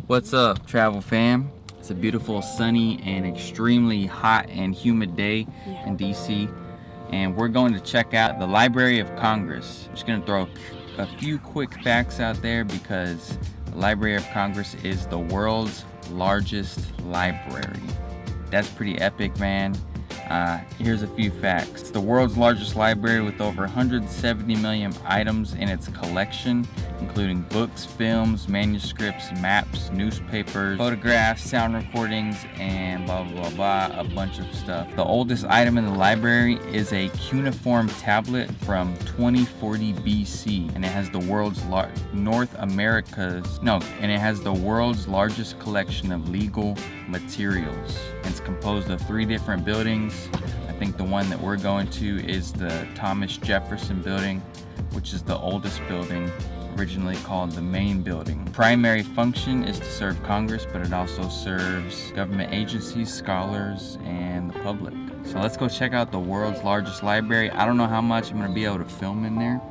What's up, travel fam? It's a beautiful, sunny, and extremely hot and humid day in DC, and we're going to check out the Library of Congress. I'm just going to throw a few quick facts out there because the Library of Congress is the world's largest library. That's pretty epic, man. Here's a few facts. It's the world's largest library with over 170 million items in its collection, including books, films, manuscripts, maps, newspapers, photographs, sound recordings, and blah blah blah, a bunch of stuff. The oldest item in the library is a cuneiform tablet from 2040 BC, and it has the world's world's largest collection of legal materials. It's composed of 3 different buildings. I think the one that we're going to is the Thomas Jefferson Building, which is the oldest building, originally called the main building. Primary function is to serve Congress, but it also serves government agencies, scholars, and the public. So let's go check out the world's largest library. I don't know how much I'm gonna be able to film in there.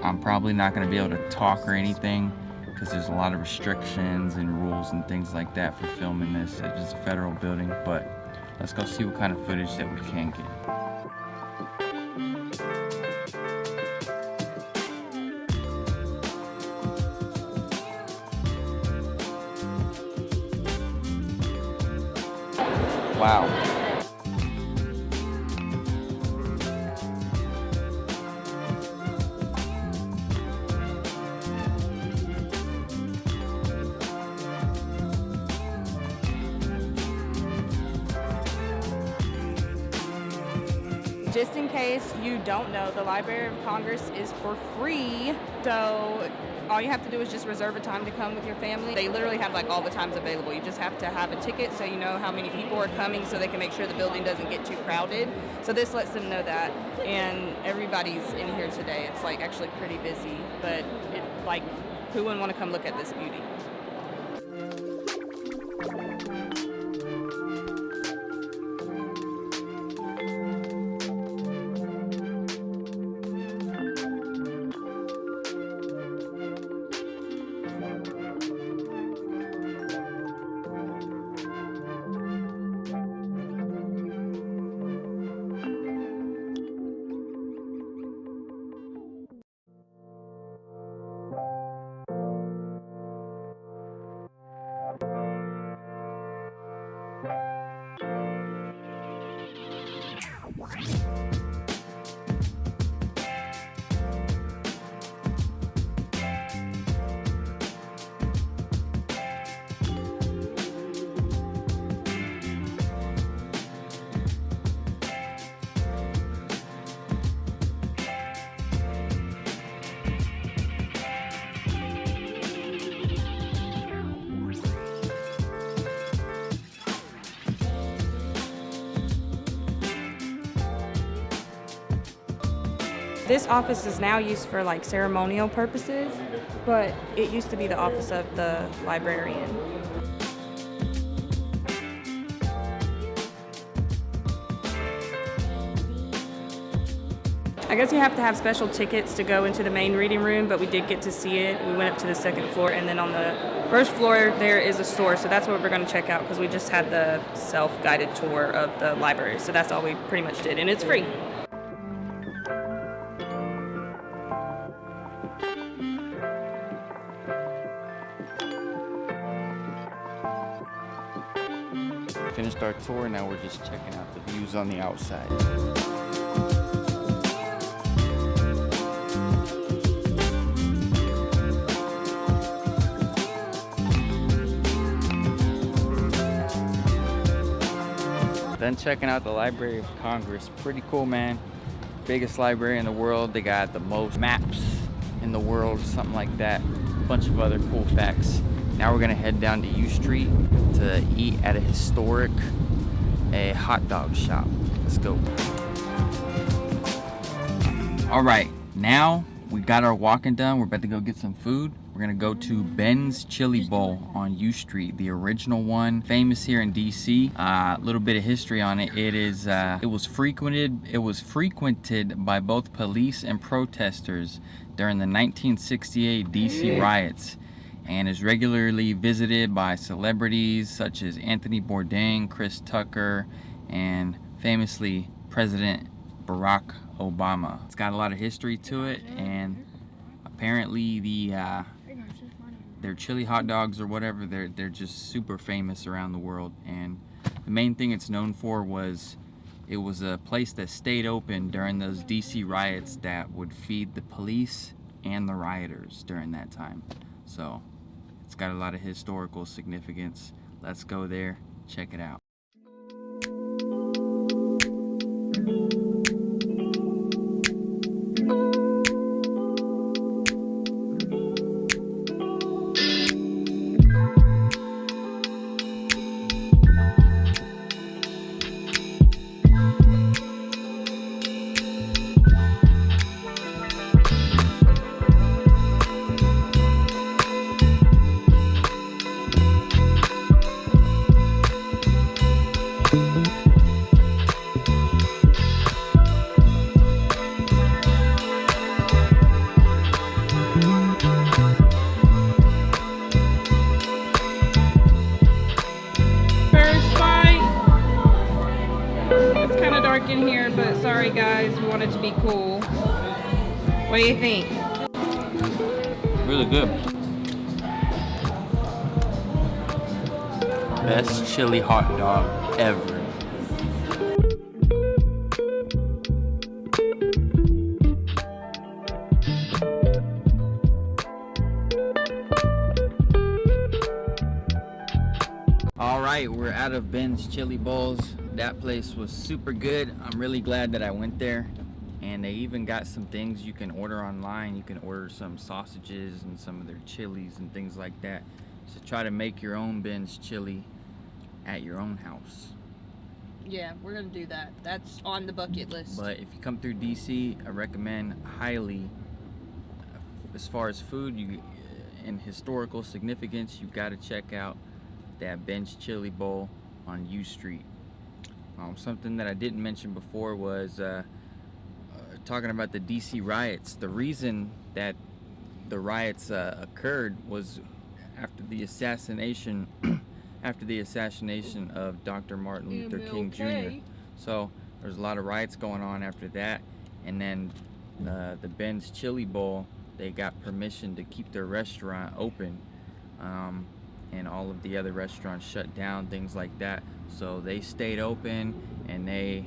I'm probably not gonna be able to talk or anything because there's a lot of restrictions and rules and things like that for filming this. It's just a federal building, but let's go see what kind of footage that we can get. Wow. Just in case you don't know, the Library of Congress is for free, so all you have to do is just reserve a time to come with your family. They literally have like all the times available. You just have to have a ticket so you know how many people are coming so they can make sure the building doesn't get too crowded. So this lets them know that, and everybody's in here today. It's like actually pretty busy, but who wouldn't want to come look at this beauty? This office is now used for like ceremonial purposes, but it used to be the office of the librarian. I guess you have to have special tickets to go into the main reading room, but we did get to see it. We went up to the 2nd floor, and then on the 1st floor there is a store, so that's what we're going to check out because we just had the self-guided tour of the library, so that's all we pretty much did, and it's free. Finished our tour, now we're just checking out the views on the outside. Then checking out the Library of Congress. Pretty cool, man. Biggest library in the world. They got the most maps in the world, something like that. A bunch of other cool facts. Now we're gonna head down to U Street to eat at a hot dog shop. Let's go. All right, now we got our walking done. We're about to go get some food. We're gonna go to Ben's Chili Bowl on U Street, the original one, famous here in DC. A little bit of history on it. It was frequented by both police and protesters during the 1968 DC riots. and is regularly visited by celebrities such as Anthony Bourdain, Chris Tucker, and famously President Barack Obama. It's got a lot of history to it, and apparently their chili hot dogs or whatever, they're just super famous around the world. And the main thing it's known for was it was a place that stayed open during those DC riots that would feed the police and the rioters during that time. So it's got a lot of historical significance. Let's go there, check it out. In here, but sorry guys, we want it to be cool. What do you think? Really good. Best chili hot dog ever. All right, we're out of Ben's Chili Bowls. That place was super good. I'm really glad that I went there. And they even got some things you can order online. You can order some sausages and some of their chilies and things like that. So try to make your own Ben's chili at your own house. Yeah, we're gonna do that. That's on the bucket list. But if you come through DC, I recommend highly, as far as food and historical significance, you gotta check out that Ben's Chili Bowl on U Street. Something that I didn't mention before was talking about the DC riots. The reason that the riots occurred was after the assassination of Dr. Martin Luther King Jr. So there's a lot of riots going on after that, and then the Ben's Chili Bowl, they got permission to keep their restaurant open, and all of the other restaurants shut down, things like that. So they stayed open, and they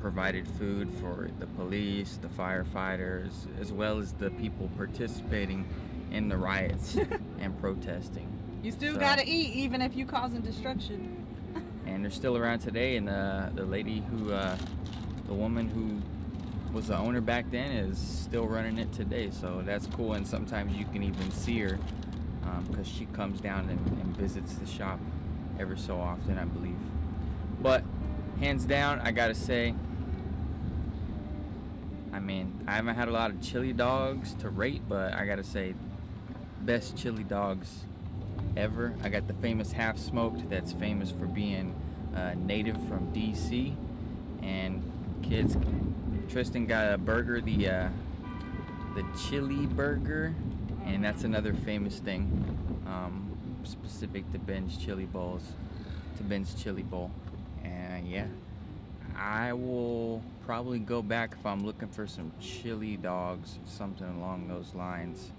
provided food for the police, the firefighters, as well as the people participating in the riots and protesting. You still gotta eat, even if you causing destruction. And they're still around today, and the lady who, the woman who was the owner back then is still running it today. So that's cool, and sometimes you can even see her because she comes down and visits the shop ever so often, I believe. But hands down, I gotta say, I mean, I haven't had a lot of chili dogs to rate, but I gotta say, best chili dogs ever. I got the famous half smoked, that's famous for being native from DC. And kids, Tristan got a burger, the chili burger, and that's another famous thing, specific to Ben's Chili Bowls, to Ben's Chili Bowl. And yeah, I will probably go back if I'm looking for some chili dogs, something along those lines.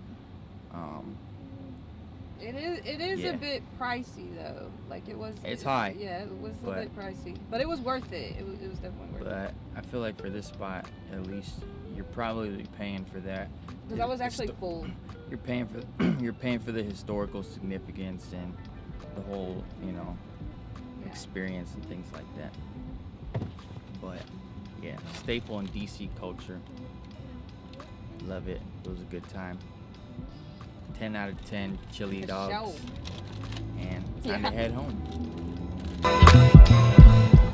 It is yeah. A bit pricey though. Like it was. It's high. Yeah, it was a bit pricey, but it was worth it. It was definitely worth it. But I feel like for this spot, at least, you're probably paying for that. Because I was actually full. You're paying for the historical significance and the whole, experience and things like that. But yeah, staple in DC culture. Love it. It was a good time. 10 out of 10 chili dogs. And time to head home.